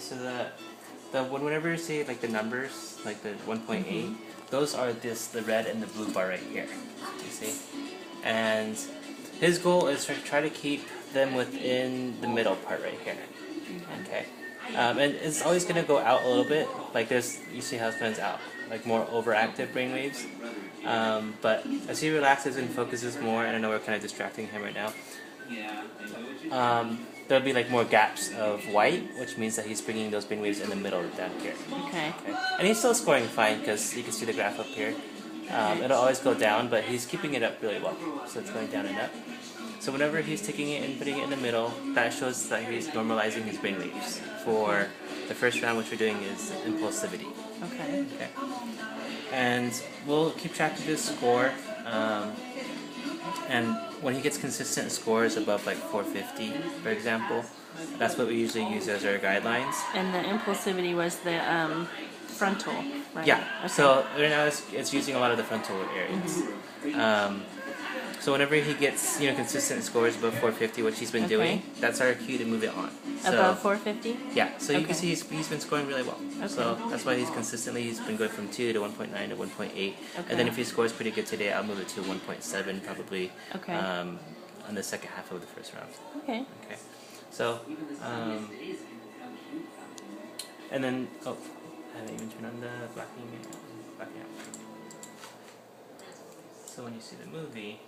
So whenever you see like the numbers, like the 1.8, those are the red and the blue bar right here. You see, and his goal is to try to keep them within the middle part right here. Okay. And it's always going to go out a little bit. Like you see how it spins out, like more overactive brain waves. But as he relaxes and focuses more, and I know we're kind of distracting him right now, there'll be like more gaps of white, which means that he's bringing those brain waves in the middle down here. Okay. And he's still scoring fine because you can see the graph up here. It'll always go down, but he's keeping it up really well. So it's going down and up. So whenever he's taking it and putting it in the middle, that shows that he's normalizing his brain waves. For the first round, which we're doing is impulsivity. Okay. Okay. And we'll keep track of his score. And when he gets consistent scores above like 450, for example, that's what we usually use as our guidelines. And the impulsivity was the frontal, right? Yeah. Okay. So right now it's using a lot of the frontal areas. So whenever he gets consistent scores above 450, which he's been doing, that's our cue to move it on. So, above 450? Yeah. So you can see he's been scoring really well. Okay. So that's why he's been going from 2 to 1.9 to 1.8. Okay. And then if he scores pretty good today, I'll move it to 1.7 probably. Okay. On the second half of the first round. Okay. Okay. So and then I haven't even turned on the blacking out. So when you see the movie,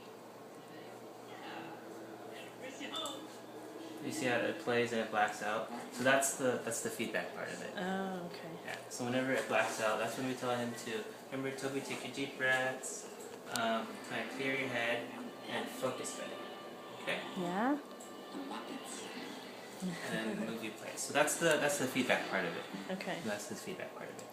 you see how it plays and it blacks out. So that's the feedback part of it. Oh, okay. Yeah. So whenever it blacks out, that's when we tell him to remember, Toby, take your deep breaths, kind of clear your head, and focus better. Okay. Yeah. And then the movie plays. So that's the feedback part of it. Okay. That's his feedback part of it.